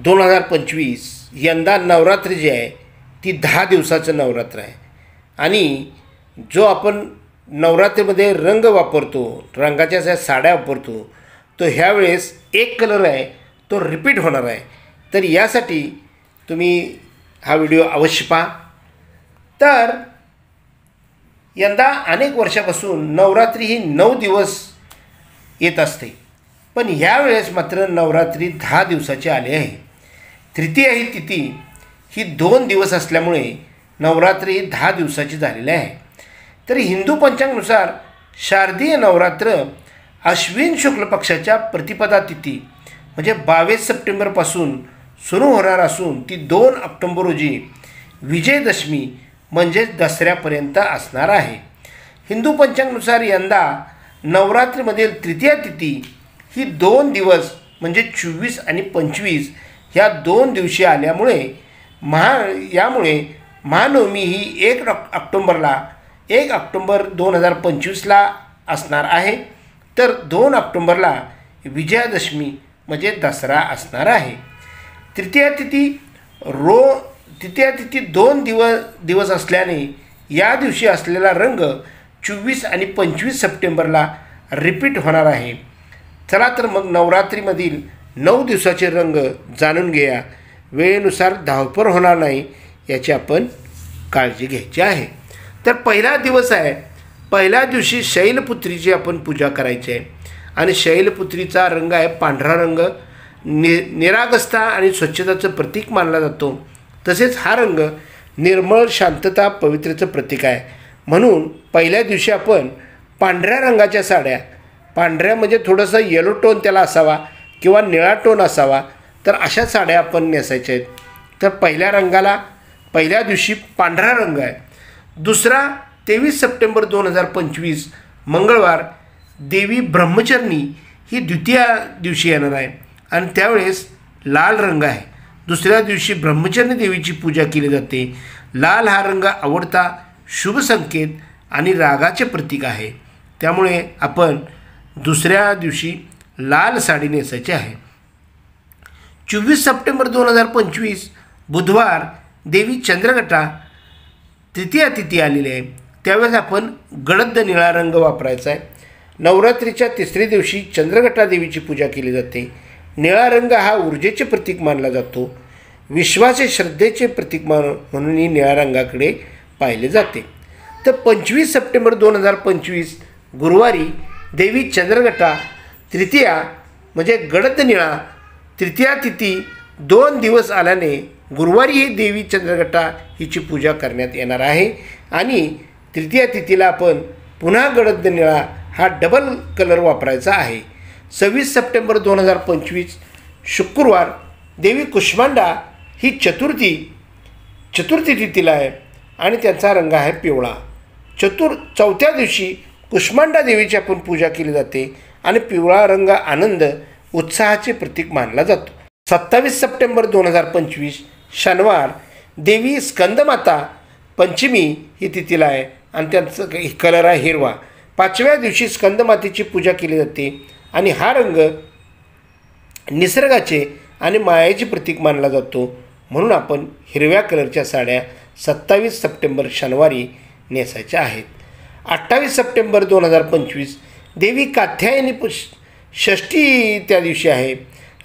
2025 यंदा नवरात्री जी आहे ती 10 दिवसाचं नवरात्र आहे आणि जो आपण नवरात्रीमध्ये रंग वापरतो, रंगाच्या ज्या साड्या वापरतो, तो ह्यावेळेस एक कलर आहे तो रिपीट होणार आहे. तर यासाठी तुम्ही हा व्हिडिओ अवश्य पहा. तर यंदा अनेक वर्षापासून नवरात्री ही 9 दिवस येत असते, पण यावेळेस मात्र नवरात्री 10 दिवसाची आली आहे. तृतीया ही तिथी ही 2 दिवस असल्यामुळे नवरात्री ही 10 दिवसाची झालेली आहे. तर हिंदू पंचांगानुसार शारदीय नवरात्र अश्विन शुक्ल पक्षाच्या प्रतिपदा तिथी म्हणजे 22 सप्टेंबरपासून सुरू होणार असून ती 2 ऑक्टोबर रोजी विजयदशमी म्हणजेच दसऱ्यापर्यंत असणार आहे. हिंदू पंचांगानुसार यंदा नवरात्रीमधील तृतीया तिथी ही 2 दिवस म्हणजे 24 आणि 25 ह्या 2 दिवशी आल्यामुळे यामुळे महानवमी ही 1 ऑक्टोबर 2025ला असणार आहे. तर 2 ऑक्टोबरला विजयादशमी म्हणजे दसरा असणार आहे. तृतीया तिथी 2 दिवस असल्याने या दिवशी असलेला रंग 24 आणि 25 सप्टेंबरला रिपीट होणार आहे. चला तर मग नवरात्रीमधील 9 दिवसाचे रंग जाणून घेऊया. वेळेनुसार धावपळ होणार नाही याची आपण काळजी घ्यायची आहे. तर पहिला दिवस आहे. पहिल्या दिवशी शैलपुत्रीची आपण पूजा करायची आहे आणि शैलपुत्रीचा रंग आहे पांढरा रंग. निरागसता आणि स्वच्छताचं प्रतीक मानला जातो. तसेच हा रंग निर्मळ, शांतता, पवित्रतेचं प्रतीक आहे. म्हणून पहिल्या दिवशी आपण पांढऱ्या रंगाच्या साड्या, पांढऱ्या म्हणजे थोडंसं येलो टोन त्याला असावा किंवा निळा टोन असावा, तर अशा साड्या आपण नेसायच्या आहेत. तर पहिल्या दिवशी पांढरा रंग आहे. दुसरा 23 सप्टेंबर 2025 मंगळवार देवी ब्रह्मचरणी ही द्वितीया दिवशी येणार आहे आणि त्यावेळेस लाल रंग आहे. दुसऱ्या दिवशी ब्रह्मचरणी देवीची पूजा केली जाते. लाल हा रंग आवडता, शुभ संकेत आणि रागाचे प्रतीक आहे. त्यामुळे आपण दुसऱ्या दिवशी लाल साडी नेसायची आहे. 24 सप्टेंबर 2025 बुधवार देवी चंद्रघटा तृतीया तिथी आलेली आहे. त्यावेळेस आपण गडद निळा रंग वापरायचा आहे. नवरात्रीच्या तिसऱ्या दिवशी चंद्रघटा देवीची पूजा केली जाते. निळा रंग हा ऊर्जेचे प्रतीक मानला जातो. विश्वाचे, श्रद्धेचे प्रतीक म्हणूनही निळ्या रंगाकडे पाहिले जाते. तर 25 सप्टेंबर 2025 गुरुवारी देवी चंद्रघटा तृतीया म्हणजे गडद निळा तृतीया तिथी 2 दिवस आल्याने गुरुवारी ही देवी चंद्रघटा हिची पूजा करण्यात येणार आहे आणि तृतीया तिथीला आपण पुन्हा गडद निळा हा डबल कलर वापरायचा आहे. 26 सप्टेंबर 2025 शुक्रवार देवी कुष्मांडा ही चतुर्थी तिथीला आहे आणि त्यांचा रंग आहे पिवळा. चौथ्या दिवशी कुष्मांडा देवीची आपण पूजा केली जाते आणि पिवळा रंग आनंद, उत्साहाचे प्रतीक मानला जातो. 27 सप्टेंबर 2025 शनिवार देवी स्कंदमाता पंचमी ही तिथीला आहे आणि त्यांचं कलर आहे हिरवा. 5व्या दिवशी स्कंदमातेची पूजा केली जाते आणि हा रंग निसर्गाचे आणि मायेचे प्रतीक मानला जातो. म्हणून आपण हिरव्या कलरच्या साड्या 27 सप्टेंबर शनिवारी नेसायच्या आहेत. 28 सप्टेंबर 2025 देवी कात्यायनी षष्ठी त्या दिवशी आहे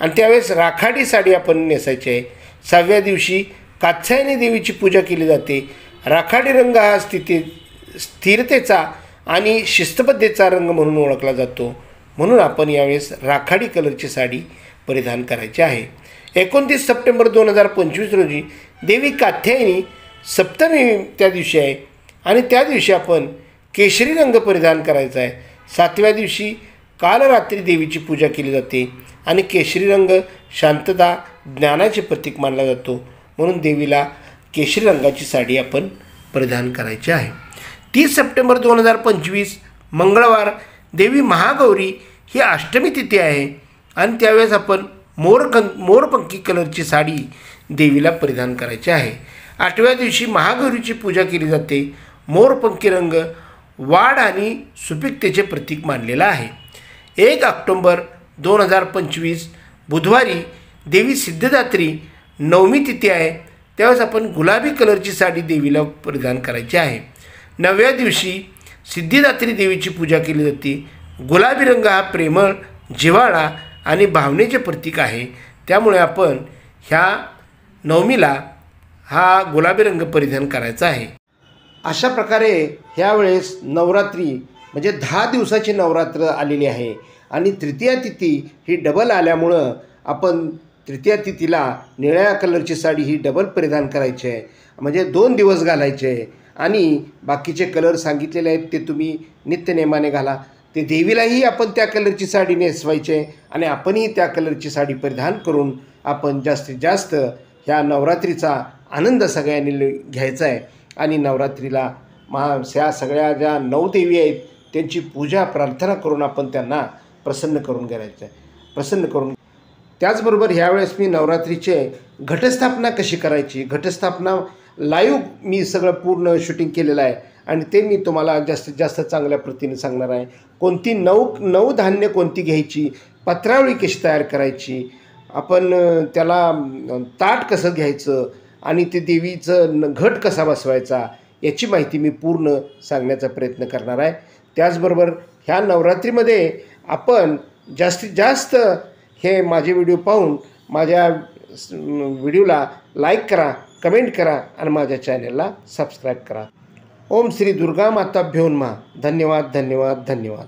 आणि त्यावेळेस राखाडी साडी आपण नेसायची आहे. 6व्या दिवशी कात्यायनी देवीची पूजा केली जाते. राखाडी रंग हा स्थिरतेचा आणि शिस्तबद्धतेचा रंग म्हणून ओळखला जातो. म्हणून आपण यावेळेस राखाडी कलरची साडी परिधान करायची आहे. 29 सप्टेंबर 2025 रोजी देवी कात्यायनी सप्तमी त्या दिवशी आहे आणि त्या दिवशी आपण केशरी रंग परिधान करायचा आहे. 7व्या दिवशी कालरात्री देवीची पूजा केली जाते आणि केशरी रंग शांतता, ज्ञानाचे प्रतीक मानला जातो. म्हणून देवीला केशरी रंगाची साडी आपण परिधान करायची आहे. 30 सप्टेंबर 2025 मंगळवार देवी महागौरी ही अष्टमी तिथी आहे आणि त्यावेळेस आपण मोरपंखी कलरची साडी देवीला परिधान करायची आहे. 8व्या दिवशी महागौरीची पूजा केली जाते. मोरपंखी रंग वाढ आणि सुपीकतेचे प्रतीक मानलेला आहे. 1 ऑक्टोबर 2025 बुधवारी देवी सिद्धदात्री नवमी तिथी आहे, त्यावेळेस आपण गुलाबी कलरची साडी देवीला परिधान करायची आहे. 9व्या दिवशी सिद्धिदात्री देवीची पूजा केली जाते. गुलाबी रंग हा प्रेमळ, जिव्हाळा आणि भावनेचे प्रतीक आहे. त्यामुळे आपण ह्या नवमीला हा गुलाबी रंग परिधान करायचा आहे. अशा प्रकारे ह्यावेळेस नवरात्री म्हणजे 10 दिवसाची नवरात्र आलेली आहे आणि तृतीया तिथी ही डबल आल्यामुळं आपण तृतीया तिथीला निळ्या कलरची साडी ही डबल परिधान करायची आहे, म्हणजे 2 दिवस घालायचे आहे. आणि बाकीचे कलर सांगितलेले आहेत ते तुम्ही नित्यनेमाने घाला. ते देवीलाही आपण त्या कलरची साडी नेसवायची आहे आणि आपणही त्या कलरची साडी परिधान करून आपण जास्तीत जास्त ह्या नवरात्रीचा आनंद सगळ्यांनी घ्यायचा आहे. आणि नवरात्रीला ह्या सगळ्या ज्या 9 देवी आहेत त्यांची पूजा प्रार्थना करून आपण त्यांना प्रसन्न करून घ्यायचं आहे, प्रसन्न करून. त्याचबरोबर ह्यावेळेस मी नवरात्रीचे घटस्थापना कशी करायची, घटस्थापना लाईव्ह मी सगळं पूर्ण शूटिंग केलेलं आहे आणि ते मी तुम्हाला जास्तीत जास्त चांगल्या प्रतीने सांगणार आहे. कोणती नऊ धान्य कोणती घ्यायची, पत्रावळी कशी तयार करायची, आपण त्याला ताट कसं घ्यायचं आणि ते देवीचं घट कसा बसवायचा याची माहिती मी पूर्ण सांगण्याचा प्रयत्न करणार आहे. त्याचबरोबर ह्या नवरात्रीमध्ये आपण जास्तीत जास्त हे माझे व्हिडिओ पाहून माझ्या व्हिडिओला लाईक करा, कमेंट करा आणि माझ्या चॅनलला सबस्क्राईब करा. ओम श्री दुर्गा माताभ्यो नमः. धन्यवाद धन्यवाद धन्यवाद.